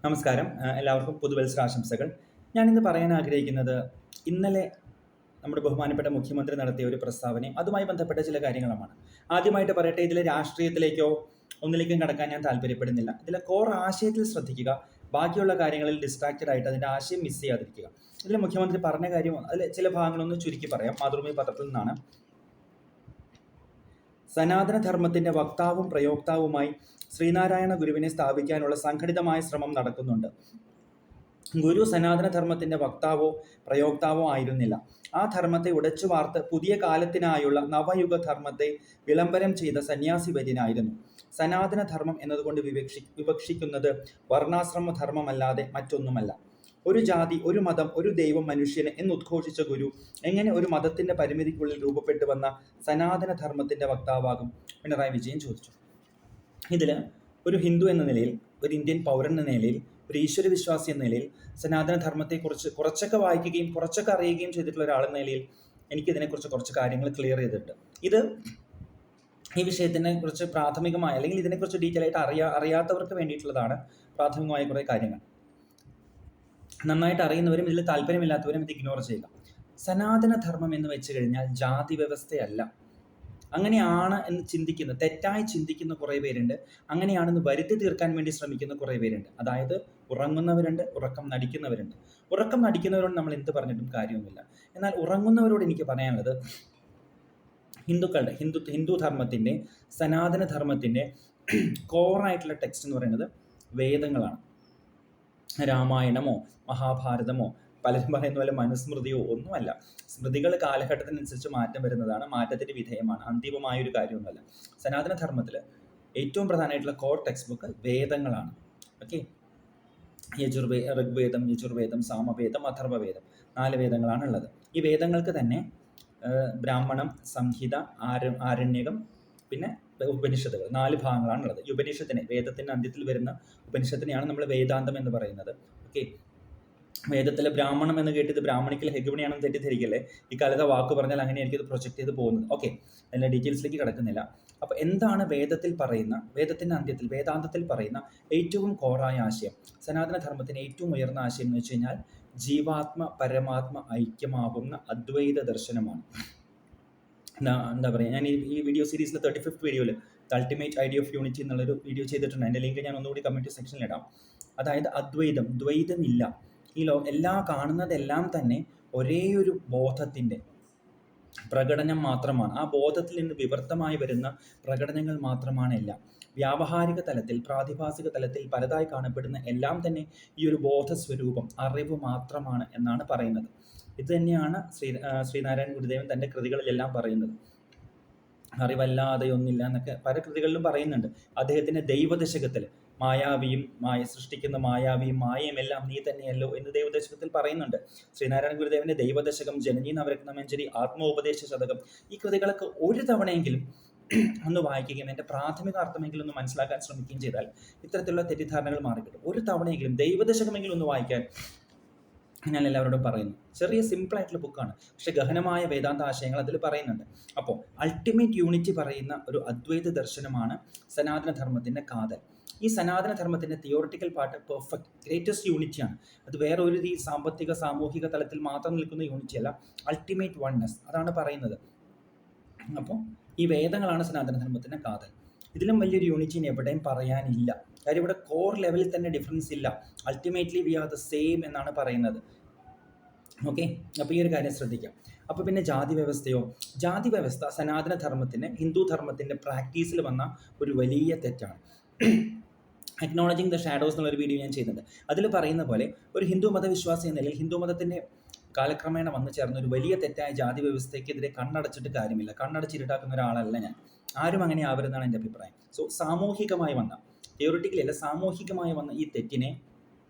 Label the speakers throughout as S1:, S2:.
S1: നമസ്കാരം. എല്ലാവർക്കും പുതുവത്സരാശംസകൾ. ഞാനിന്ന് പറയാൻ ആഗ്രഹിക്കുന്നത് ഇന്നലെ നമ്മുടെ ബഹുമാനപ്പെട്ട മുഖ്യമന്ത്രി നടത്തിയ ഒരു പ്രസ്താവനയും അതുമായി ബന്ധപ്പെട്ട ചില കാര്യങ്ങളുമാണ്. ആദ്യമായിട്ട് പറയട്ടെ, ഇതിലെ രാഷ്ട്രീയത്തിലേക്കോ ഒന്നിലേക്കും കടക്കാൻ ഞാൻ താല്പര്യപ്പെടുന്നില്ല. ഇതിലെ കോർ ആശയത്തിൽ ശ്രദ്ധിക്കുക, ബാക്കിയുള്ള കാര്യങ്ങളിൽ ഡിസ്ട്രാക്റ്റഡ് ആയിട്ട് അതിൻ്റെ ആശയം മിസ് ചെയ്യാതിരിക്കുക. ഇതിൽ മുഖ്യമന്ത്രി പറഞ്ഞ കാര്യം അതിൽ ചില ഭാഗങ്ങളൊന്ന് ചുരുക്കി പറയാം. മാതൃഭൂമി പത്രത്തിൽ നിന്നാണ്. സനാതനധർമ്മത്തിൻ്റെ വക്താവും പ്രയോക്താവുമായി ശ്രീനാരായണ ഗുരുവിനെ സ്ഥാപിക്കാനുള്ള സംഘടിതമായ ശ്രമം നടക്കുന്നുണ്ട്. ഗുരു സനാതനധർമ്മത്തിൻ്റെ വക്താവോ പ്രയോക്താവോ ആയിരുന്നില്ല. ആ ധർമ്മത്തെ ഉടച്ചു വാർത്ത് പുതിയ കാലത്തിനായുള്ള നവയുഗ ധർമ്മത്തെ വിളംബരം ചെയ്ത സന്യാസി വര്യനായിരുന്നു. സനാതനധർമ്മം എന്നതുകൊണ്ട് വിവക്ഷിക്കുന്നത് വർണ്ണാശ്രമ ധർമ്മമല്ലാതെ മറ്റൊന്നുമല്ല. ഒരു ജാതി, ഒരു മതം, ഒരു ദൈവം, മനുഷ്യന് എന്നുദ്ഘോഷിച്ച ഗുരു എങ്ങനെ ഒരു മതത്തിൻ്റെ പരിമിതിക്കുള്ളിൽ രൂപപ്പെട്ടു വന്ന സനാതനധർമ്മത്തിൻ്റെ വക്താവാകും? പിണറായി വിജയൻ ചോദിച്ചു. ഇതിൽ ഒരു ഹിന്ദു എന്ന നിലയിൽ, ഒരു ഇന്ത്യൻ പൗരൻ എന്ന നിലയിൽ, ഒരു ഈശ്വരവിശ്വാസി എന്ന നിലയിൽ സനാതനധർമ്മത്തെക്കുറിച്ച് കുറച്ചൊക്കെ വായിക്കുകയും കുറച്ചൊക്കെ അറിയുകയും ചെയ്തിട്ടുള്ള ഒരാളെന്ന നിലയിൽ എനിക്കിതിനെക്കുറിച്ച് കുറച്ച് കാര്യങ്ങൾ ക്ലിയർ ചെയ്തിട്ടുണ്ട്. ഇത് ഈ വിഷയത്തിനെ കുറിച്ച് പ്രാഥമികമായ അല്ലെങ്കിൽ ഇതിനെക്കുറിച്ച് ഡീറ്റെയിൽ ആയിട്ട് അറിയാത്തവർക്ക് വേണ്ടിയിട്ടുള്ളതാണ്. പ്രാഥമികമായ കുറേ കാര്യങ്ങൾ നന്നായിട്ട് അറിയുന്നവരും ഇതിൽ താല്പര്യമില്ലാത്തവരും ഇത് ഇഗ്നോർ ചെയ്യുക. സനാതനധർമ്മം എന്ന് വെച്ച് കഴിഞ്ഞാൽ ജാതി വ്യവസ്ഥയല്ല. അങ്ങനെയാണ് എന്ന് ചിന്തിക്കുന്ന, തെറ്റായി ചിന്തിക്കുന്ന കുറേ പേരുണ്ട്. അങ്ങനെയാണെന്ന് വരുത്തി തീർക്കാൻ വേണ്ടി ശ്രമിക്കുന്ന കുറേ പേരുണ്ട്. അതായത് ഉറങ്ങുന്നവരുണ്ട്, ഉറക്കം നടിക്കുന്നവരുണ്ട്. ഉറക്കം നടിക്കുന്നവരോട് നമ്മൾ എന്ത് പറഞ്ഞിട്ടും കാര്യമൊന്നുമില്ല. എന്നാൽ ഉറങ്ങുന്നവരോട് എനിക്ക് പറയാനുള്ളത്, ഹിന്ദു ധർമ്മത്തിൻ്റെ, സനാതനധർമ്മത്തിൻ്റെ കോറായിട്ടുള്ള ടെക്സ്റ്റ് എന്ന് പറയുന്നത് വേദങ്ങളാണ്. രാമായണമോ മഹാഭാരതമോ പലരും പറയുന്ന പോലെ മനുസ്മൃതിയോ ഒന്നുമല്ല. സ്മൃതികൾ കാലഘട്ടത്തിനനുസരിച്ച് മാറ്റം വരുന്നതാണ്, മാറ്റത്തിന് വിധേയമാണ്, അന്തിമമായൊരു കാര്യമൊന്നുമല്ല. സനാതനധർമ്മത്തിൽ ഏറ്റവും പ്രധാനമായിട്ടുള്ള കോർ ടെക്സ്റ്റ് ബുക്ക് വേദങ്ങളാണ്. ഓക്കെ, ഋഗ്വേദം, യജുർവേദം, സാമവേദം, അഥർവവേദം, 4 വേദങ്ങളാണ് ഉള്ളത്. ഈ വേദങ്ങൾക്ക് തന്നെ ബ്രാഹ്മണം, സംഹിത, ആരണ്യകം, പിന്നെ ഉപനിഷത്തുകൾ, 4 ഭാഗങ്ങളാണുള്ളത്. ഈ ഉപനിഷത്തിനെ, വേദത്തിൻ്റെ അന്ത്യത്തിൽ വരുന്ന ഉപനിഷത്തിനെയാണ് നമ്മൾ വേദാന്തം എന്ന് പറയുന്നത്. ഓക്കെ, വേദത്തിലെ ബ്രാഹ്മണം എന്ന് കേട്ടത് ബ്രാഹ്മണിക്കൽ ഹെഗമണിയാണെന്ന് തെറ്റിദ്ധരിക്കല്ലേ. ഈ കാലത്തെ വാക്ക് പറഞ്ഞാൽ അങ്ങനെയായിരിക്കും ഇത് പ്രൊജക്റ്റ് ചെയ്ത് പോകുന്നത്. ഓക്കെ, അതിൻ്റെ ഡീറ്റെയിൽസിലേക്ക് കിടക്കുന്നില്ല. അപ്പോൾ എന്താണ് വേദത്തിൽ പറയുന്ന, വേദത്തിൻ്റെ അന്ത്യത്തിൽ വേദാന്തത്തിൽ പറയുന്ന ഏറ്റവും കോറായ ആശയം, സനാതനധർമ്മത്തിന് ഏറ്റവും ഉയർന്ന ആശയം എന്ന് വെച്ച് കഴിഞ്ഞാൽ ജീവാത്മ പരമാത്മ ഐക്യമാകുന്ന അദ്വൈത ദർശനമാണ്. എന്താ പറയുക, ഞാൻ ഈ വീഡിയോ സീരീസിലെ 35th വീഡിയോയിൽ the ultimate idea of unity എന്നുള്ളൊരു വീഡിയോ ചെയ്തിട്ടുണ്ട്. അതിൻ്റെ ലിങ്ക് ഞാൻ ഒന്നുകൂടി കമൻറ്റ് സെക്ഷനിൽ ഇടാം. അതായത് ദ്വൈതമില്ല. ഈ എല്ലാ കാണുന്നതെല്ലാം തന്നെ ഒരേ ഒരു ബോധത്തിൻ്റെ പ്രകടനം മാത്രമാണ്. ആ ബോധത്തിൽ നിന്ന് വിവർത്തമായി വരുന്ന പ്രകടനങ്ങൾ മാത്രമാണ് എല്ലാം. വ്യാവഹാരിക തലത്തിൽ, പ്രാതിഭാസിക തലത്തിൽ പലതായി കാണപ്പെടുന്ന എല്ലാം തന്നെ ഈ ഒരു ബോധസ്വരൂപം, അറിവ് മാത്രമാണ് എന്നാണ് പറയുന്നത്. ഇത് തന്നെയാണ് ശ്രീനാരായണ ഗുരുദേവൻ തൻ്റെ കൃതികളിലെല്ലാം പറയുന്നത്. അറിവല്ലാതെ ഒന്നില്ല എന്നൊക്കെ പല കൃതികളിലും പറയുന്നുണ്ട്. അദ്ദേഹത്തിൻ്റെ ദൈവദശകത്തിൽ മായാവിയും സൃഷ്ടിക്കുന്ന മായാവിയും മായയും എല്ലാം നീ തന്നെയല്ലോ എന്ന് ദൈവദശകത്തിൽ പറയുന്നുണ്ട്. ശ്രീനാരായണ ഗുരുദേവൻ്റെ ദൈവദശകം, ജനനി നവരത്നമഞ്ജരി, ആത്മോപദേശ ശതകം, ഈ കൃതികളൊക്കെ ഒരു തവണയെങ്കിലും ഒന്ന് വായിക്കുകയും എൻ്റെ പ്രാഥമിക അർത്ഥമെങ്കിലും ഒന്ന് മനസ്സിലാക്കാൻ ശ്രമിക്കുകയും ചെയ്താൽ ഇത്തരത്തിലുള്ള തെറ്റിദ്ധാരണകൾ മാറിക്കിട്ടും. ഒരു തവണയെങ്കിലും ദൈവദശകമെങ്കിലും ഒന്ന് വായിക്കാൻ ഞാൻ എല്ലാവരോടും പറയുന്നു. ചെറിയ സിമ്പിളായിട്ടുള്ള ബുക്കാണ്, പക്ഷെ ഗഹനമായ വേദാന്ത ആശയങ്ങൾ അതിൽ പറയുന്നുണ്ട്. അപ്പോൾ അൾട്ടിമേറ്റ് യൂണിറ്റി പറയുന്ന ഒരു അദ്വൈത ദർശനമാണ് സനാതനധർമ്മത്തിൻ്റെ കാതൽ. ഈ സനാതനധർമ്മത്തിൻ്റെ തിയോറിറ്റിക്കൽ പാർട്ട് പെർഫെക്റ്റ്, ഗ്രേറ്റസ്റ്റ് യൂണിറ്റിയാണ്. അത് വേറെ ഒരു സാമ്പത്തിക സാമൂഹിക തലത്തിൽ മാത്രം നിൽക്കുന്ന യൂണിറ്റി അല്ല, അൾട്ടിമേറ്റ് വൺനെസ്, അതാണ് പറയുന്നത്. അപ്പോൾ ഈ വേദങ്ങളാണ് സനാതനധർമ്മത്തിൻ്റെ കാതൽ. ഇതിലും വലിയൊരു യൂണിറ്റിന് എവിടെയും പറയാനില്ല. കാര്യം ഇവിടെ കോർ ലെവലിൽ തന്നെ ഡിഫറൻസ് ഇല്ല. Ultimately V are the same എന്നാണ് പറയുന്നത്. ഓക്കെ, അപ്പോൾ ഈ ഒരു കാര്യം ശ്രദ്ധിക്കാം. അപ്പോൾ പിന്നെ ജാതി വ്യവസ്ഥ സനാതനധർമ്മത്തിന്, ഹിന്ദു ധർമ്മത്തിൻ്റെ പ്രാക്ടീസിൽ വന്ന ഒരു വലിയ തെറ്റാണ്. അക്നോളജിങ് ദ ഷാഡോസ് എന്നുള്ളൊരു വീഡിയോ ഞാൻ ചെയ്യുന്നുണ്ട്. അതിൽ പറയുന്ന പോലെ ഒരു ഹിന്ദു മതവിശ്വാസി എന്ന നിലയിൽ ഹിന്ദു മതത്തിൻ്റെ കാലക്രമേണ വന്നു ചേർന്ന ഒരു വലിയ തെറ്റായ ജാതി വ്യവസ്ഥയ്ക്കെതിരെ കണ്ണടച്ചിട്ട് കാര്യമില്ല. കണ്ണടച്ചിരുട്ടാക്കുന്ന ഒരാളല്ല ഞാൻ. ആരും അങ്ങനെ ആവരുതെന്നാണ് എൻ്റെ അഭിപ്രായം. സോ സാമൂഹികമായി വന്ന, തിയോറിറ്റിക്കലി അല്ല, സാമൂഹികമായി വന്ന ഈ തെറ്റിനെ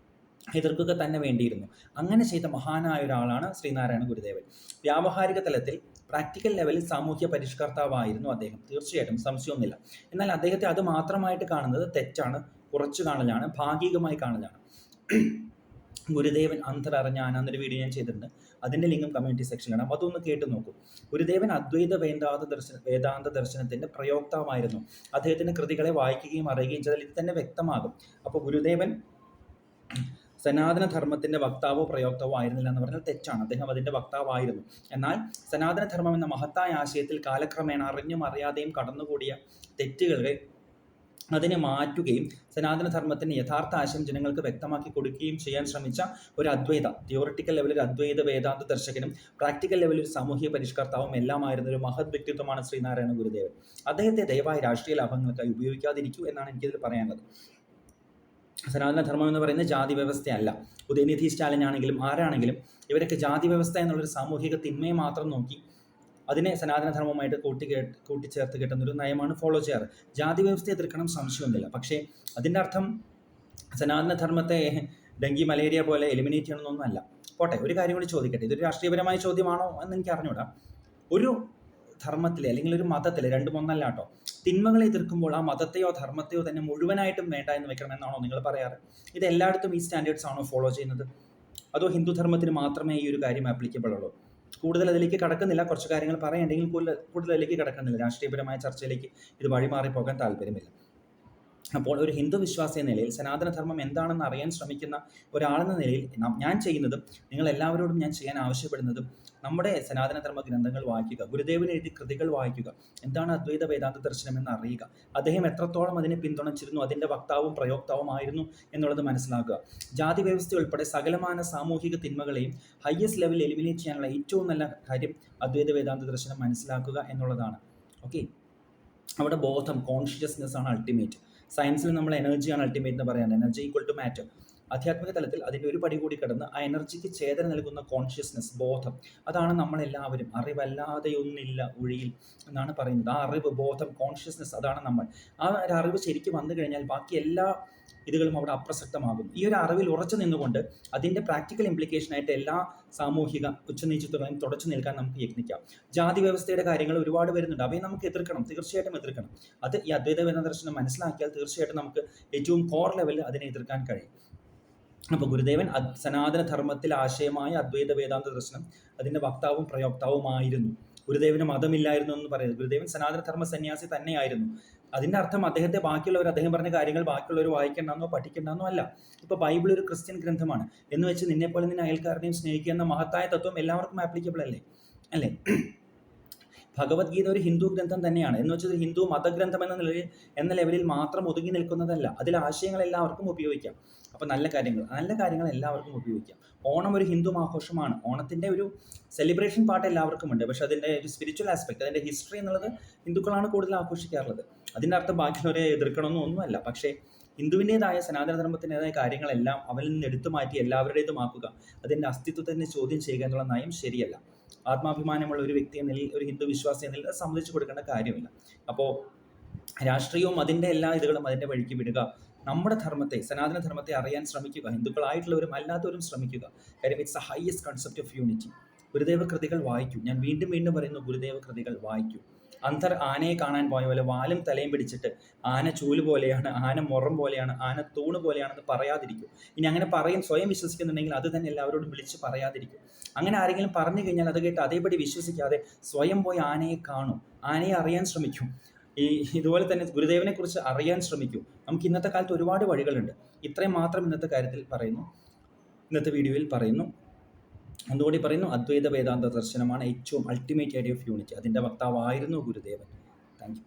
S1: എതിർക്കുക തന്നെ വേണ്ടിയിരുന്നു. അങ്ങനെ ചെയ്ത മഹാനായ ഒരാളാണ് ശ്രീനാരായണ ഗുരുദേവൻ. വ്യാവഹാരിക തലത്തിൽ, പ്രാക്ടിക്കൽ ലെവലിൽ സാമൂഹ്യ പരിഷ്കർത്താവായിരുന്നു അദ്ദേഹം, തീർച്ചയായിട്ടും സംശയമൊന്നുമില്ല. എന്നാൽ അദ്ദേഹത്തെ അത് മാത്രമായിട്ട് കാണുന്നത് തെറ്റാണ്, കുറച്ചു കാണലാണ്, ഭാഗികമായി കാണലാണ്. ഗുരുദേവൻ അന്തരറിഞ്ഞ എന്നൊരു വീഡിയോ ഞാൻ ചെയ്തിട്ടുണ്ട്. അതിൻ്റെ ലിങ്കും കമ്മ്യൂണിറ്റി സെക്ഷനിലാണ്. അപ്പോൾ അതൊന്ന് കേട്ട് നോക്കൂ. ഗുരുദേവൻ അദ്വൈത വേദാന്ത ദർശനത്തിൻ്റെ പ്രയോക്താവായിരുന്നു. അദ്ദേഹത്തിൻ്റെ കൃതികളെ വായിക്കുകയും അറിയുകയും ചെയ്താൽ ഇത് തന്നെ വ്യക്തമാകും. അപ്പോൾ ഗുരുദേവൻ സനാതന ധർമ്മത്തിൻ്റെ വക്താവോ പ്രയോക്താവോ ആയിരുന്നില്ല എന്ന് പറഞ്ഞാൽ തെറ്റാണ്. അദ്ദേഹം അതിൻ്റെ വക്താവായിരുന്നു. എന്നാൽ സനാതനധർമ്മം എന്ന മഹത്തായ ആശയത്തിൽ കാലക്രമേണ അറിഞ്ഞും അറിയാതെയും കടന്നുകൂടിയ തെറ്റുകളെ അതിനെ മാറ്റുകയും സനാതനധർമ്മത്തിൻ്റെ യഥാർത്ഥ ആശയം ജനങ്ങൾക്ക് വ്യക്തമാക്കി കൊടുക്കുകയും ചെയ്യാൻ ശ്രമിച്ച ഒരു അദ്വൈത, തിയോറിറ്റിക്കൽ ലെവലിൽ അദ്വൈത വേദാന്ത ദർശകനും പ്രാക്ടിക്കൽ ലെവലിൽ സാമൂഹിക പരിഷ്കർത്താവും എല്ലാമായിരുന്ന ഒരു മഹത് വ്യക്തിത്വമാണ് ശ്രീനാരായണ ഗുരുദേവൻ. അദ്ദേഹത്തെ ദയവായി രാഷ്ട്രീയ ലാഭങ്ങൾക്കായി ഉപയോഗിക്കാതിരിക്കൂ എന്നാണ് എനിക്കിതിൽ പറയാനുള്ളത്. സനാതനധർമ്മം എന്ന് പറയുന്നത് ജാതി വ്യവസ്ഥയല്ല. ഉദയനിധി സ്റ്റാലിൻ ആണെങ്കിലും ആരാണെങ്കിലും ഇവരൊക്കെ ജാതി വ്യവസ്ഥ എന്നുള്ളൊരു സാമൂഹിക തിന്മയെ മാത്രം നോക്കി അതിനെ സനാതനധർമ്മമായിട്ട് കൂട്ടിച്ചേർത്ത് കിട്ടുന്നൊരു നയമാണ് ഫോളോ ചെയ്യാറ്. ജാതി വ്യവസ്ഥ എതിർക്കണം, സംശയമൊന്നുമില്ല. പക്ഷേ അതിൻ്റെ അർത്ഥം സനാതനധർമ്മത്തെ ഡെങ്കി മലേറിയ പോലെ എലിമിനേറ്റ് ചെയ്യണമെന്നൊന്നും അല്ല. പോട്ടെ, ഒരു കാര്യം കൂടി ചോദിക്കട്ടെ. ഇതൊരു രാഷ്ട്രീയപരമായ ചോദ്യമാണോ എന്ന് എനിക്ക് അറിഞ്ഞൂടാ. ഒരു ധർമ്മത്തിലെ അല്ലെങ്കിൽ ഒരു മതത്തിലെ രണ്ടും ഒന്നല്ല കേട്ടോ, തിന്മകളെ എതിർക്കുമ്പോൾ ആ മതത്തെയോ ധർമ്മത്തെയോ തന്നെ മുഴുവനായിട്ടും വേണ്ട എന്ന് വെക്കണമെന്നാണോ നിങ്ങൾ പറയാറ്? ഇത് എല്ലായിടത്തും ഈ സ്റ്റാൻഡേർഡ്സ് ആണോ ഫോളോ ചെയ്യുന്നത്? അതോ ഹിന്ദുധർമ്മത്തിന് മാത്രമേ ഈ ഒരു കാര്യം ആപ്ലിക്കബിൾ ഉള്ളൂ? കൂടുതൽ അതിലേക്ക് കടക്കുന്നില്ല. കുറച്ച് കാര്യങ്ങൾ പറയണ്ടെങ്കിൽ കൂടുതൽ അതിലേക്ക് കടക്കുന്നില്ല. രാഷ്ട്രീയപരമായ ചർച്ചയിലേക്ക് ഇത് വഴിമാറിപ്പോകാൻ താല്പര്യമില്ല. അപ്പോൾ ഒരു ഹിന്ദു വിശ്വാസി എന്ന നിലയിൽ സനാതനധർമ്മം എന്താണെന്ന് അറിയാൻ ശ്രമിക്കുന്ന ഒരാളെന്ന നിലയിൽ ഞാൻ ചെയ്യുന്നതും നിങ്ങൾ എല്ലാവരോടും ഞാൻ ചെയ്യാൻ ആവശ്യപ്പെടുന്നതും നമ്മുടെ സനാതനധർമ്മ ഗ്രന്ഥങ്ങൾ വായിക്കുക, ഗുരുദേവൻ എഴുതിയ കൃതികൾ വായിക്കുക, എന്താണ് അദ്വൈത വേദാന്ത ദർശനം എന്ന് അറിയുക, അദ്ദേഹം എത്രത്തോളം അതിനെ പിന്തുണച്ചിരുന്നു, അതിൻ്റെ വക്താവും പ്രയോക്താവുമായിരുന്നു എന്നുള്ളത് മനസ്സിലാക്കുക. ജാതി വ്യവസ്ഥ ഉൾപ്പെടെ സകലമാന സാമൂഹിക തിന്മകളെയും ഹയസ്റ്റ് ലെവലിൽ എലിമിനേറ്റ് ചെയ്യാനുള്ള ഏറ്റവും നല്ല കാര്യം അദ്വൈത വേദാന്ത ദർശനം മനസ്സിലാക്കുക എന്നുള്ളതാണ്. ഓക്കെ, അവിടെ ബോധം, കോൺഷ്യസ്നെസ് ആണ് അൾട്ടിമേറ്റ്. സയൻസിൽ നമ്മൾ എനർജിയാണ് അൾട്ടിമേറ്റ് എന്ന് പറയാറുണ്ട്. Energy equal to matter. ആധ്യാത്മിക തലത്തിൽ അതിൻ്റെ ഒരു പടി കൂടി കടന്ന് ആ എനർജിക്ക് ചേതന നൽകുന്ന കോൺഷ്യസ്നെസ്, ബോധം, അതാണ് നമ്മളെല്ലാവരും. അറിവല്ലാതെയൊന്നില്ല ഒഴിയിൽ എന്നാണ് പറയുന്നത്. ആ അറിവ്, ബോധം, കോൺഷ്യസ്നെസ്, അതാണ് നമ്മൾ. ആ ഒരു അറിവ് ശരിക്കും വന്നു കഴിഞ്ഞാൽ ബാക്കി എല്ലാ ഇതുകളും അവിടെ അപ്രസക്തമാകും. ഈ ഒരു അറിവിൽ ഉറച്ചു നിന്നുകൊണ്ട് അതിൻ്റെ പ്രാക്ടിക്കൽ ഇംപ്ലിക്കേഷനായിട്ട് എല്ലാ സാമൂഹിക ഉച്ചനീചത്വങ്ങളെയും തുടച്ചു നിൽക്കാൻ നമുക്ക് യത്നിക്കാം. ജാതി വ്യവസ്ഥയുടെ കാര്യങ്ങൾ ഒരുപാട് വരുന്നുണ്ട്. അവയെ നമുക്ക് എതിർക്കണം, തീർച്ചയായിട്ടും എതിർക്കണം. അത് ഈ അദ്വൈത വേദാന്ത ദർശനം മനസ്സിലാക്കിയാൽ തീർച്ചയായിട്ടും നമുക്ക് ഏറ്റവും കോർ ലെവലിൽ അതിനെ എതിർക്കാൻ കഴിയും. അപ്പോൾ ഗുരുദേവൻ സനാതനധർമ്മത്തിൽ ആശയമായ അദ്വൈത വേദാന്ത ദർശനം അതിൻ്റെ വക്താവും പ്രയോക്താവുമായിരുന്നു. ഗുരുദേവന് മതമില്ലായിരുന്നു എന്ന് പറയുന്നത്. ഗുരുദേവൻ സനാതനധർമ്മ സന്യാസി തന്നെയായിരുന്നു. അതിൻ്റെ അർത്ഥം അദ്ദേഹത്തെ ബാക്കിയുള്ളവർ, അദ്ദേഹം പറഞ്ഞ കാര്യങ്ങൾ ബാക്കിയുള്ളവർ വായിക്കേണ്ടെന്നോ പഠിക്കേണ്ടെന്നോ അല്ല. ഇപ്പോൾ ബൈബിൾ ഒരു ക്രിസ്ത്യൻ ഗ്രന്ഥമാണ് എന്ന് വെച്ച് നിന്നെപ്പോലെ നിന്നെ അയൽക്കാരനെയും സ്നേഹിക്കുക എന്ന മഹത്തായ തത്വം എല്ലാവർക്കും ആപ്ലിക്കബിൾ അല്ലേ? ഭഗവത്ഗീത ഒരു ഹിന്ദു ഗ്രന്ഥം തന്നെയാണ് എന്ന് വെച്ചാൽ ഹിന്ദു മതഗ്രന്ഥം എന്ന ലെവലിൽ മാത്രം ഒതുങ്ങി നിൽക്കുന്നതല്ല. അതിലെ ആശയങ്ങൾ എല്ലാവർക്കും ഉപയോഗിക്കാം. അപ്പോൾ നല്ല കാര്യങ്ങൾ എല്ലാവർക്കും ഉപയോഗിക്കാം. ഓണം ഒരു ഹിന്ദു ആഘോഷമാണ്. ഓണത്തിൻ്റെ ഒരു സെലിബ്രേഷൻ പാർട്ട് എല്ലാവർക്കും ഉണ്ട്. പക്ഷേ അതിൻ്റെ ഒരു സ്പിരിച്വൽ ആസ്പെക്ട്, അതിൻ്റെ ഹിസ്റ്ററി എന്നുള്ളത് ഹിന്ദുക്കളാണ് കൂടുതൽ ആഘോഷിക്കാറുള്ളത്. അതിൻ്റെ അർത്ഥം ബാക്കിയുള്ളവരെ എതിർക്കണമെന്നോ ഒന്നുമല്ല. പക്ഷേ ഹിന്ദുവിൻ്റേതായ സനാതനധർമ്മത്തിൻ്റെതായ കാര്യങ്ങളെല്ലാം അവരിൽ നിന്ന് എടുത്തു മാറ്റി എല്ലാവരുടേതുമാക്കുക, അതിൻ്റെ അസ്തിത്വത്തിനെ ചോദ്യം ചെയ്യുക എന്നുള്ള നയം ശരിയല്ല. ആത്മാഭിമാനമുള്ള ഒരു വ്യക്തി എന്ന നിലയിൽ, ഒരു ഹിന്ദു വിശ്വാസി എന്ന നിലയിൽ അത് സമ്മതിച്ചു കൊടുക്കേണ്ട കാര്യമില്ല. അപ്പോൾ രാഷ്ട്രീയവും അതിൻ്റെ എല്ലാ ഇതുകളും അതിൻ്റെ വഴിക്ക് വിടുക. നമ്മുടെ ധർമ്മത്തെ, സനാതനധർമ്മത്തെ അറിയാൻ ശ്രമിക്കുക. ഹിന്ദുക്കളായിട്ടുള്ളവരും അല്ലാത്തവരും ശ്രമിക്കുക. കാര്യം it's A highest concept of unity. Gurudeva കൃതികൾ വായിക്കൂ. ഞാൻ വീണ്ടും പറയുന്നു, ഗുരുദേവ കൃതികൾ വായിക്കൂ. ആനയെ കാണാൻ പോയ പോലെ വാലും തലയും പിടിച്ചിട്ട് ആന ചൂല് പോലെയാണ്, ആന മുറം പോലെയാണ്, ആന തൂണ് പോലെയാണെന്ന് പറയാതിരിക്കും. ഇനി അങ്ങനെ സ്വയം വിശ്വസിക്കുന്നുണ്ടെങ്കിൽ അത് തന്നെ എല്ലാവരോടും വിളിച്ച് പറയാതിരിക്കും. അങ്ങനെ ആരെങ്കിലും പറഞ്ഞു കഴിഞ്ഞാൽ അത് കേട്ട് അതേപടി വിശ്വസിക്കാതെ സ്വയം പോയി ആനയെ കാണും, ആനയെ അറിയാൻ ശ്രമിക്കും. ഇതുപോലെ തന്നെ ഗുരുദേവനെ കുറിച്ച് അറിയാൻ ശ്രമിക്കൂ. നമുക്ക് ഇന്നത്തെ കാലത്ത് ഒരുപാട് വഴികളുണ്ട്. ഇത്രയും മാത്രം ഇന്നത്തെ കാര്യത്തിൽ പറയുന്നു, ഇന്നത്തെ വീഡിയോയിൽ പറയുന്നു. അതുകൂടി പറയുന്നു, അദ്വൈത വേദാന്ത ദർശനമാണ് ഏറ്റവും അൾട്ടിമേറ്റ് ഐഡിയ ഓഫ് യൂണിറ്റി. അതിൻ്റെ വക്താവായിരുന്നു ഗുരുദേവൻ. Thank you.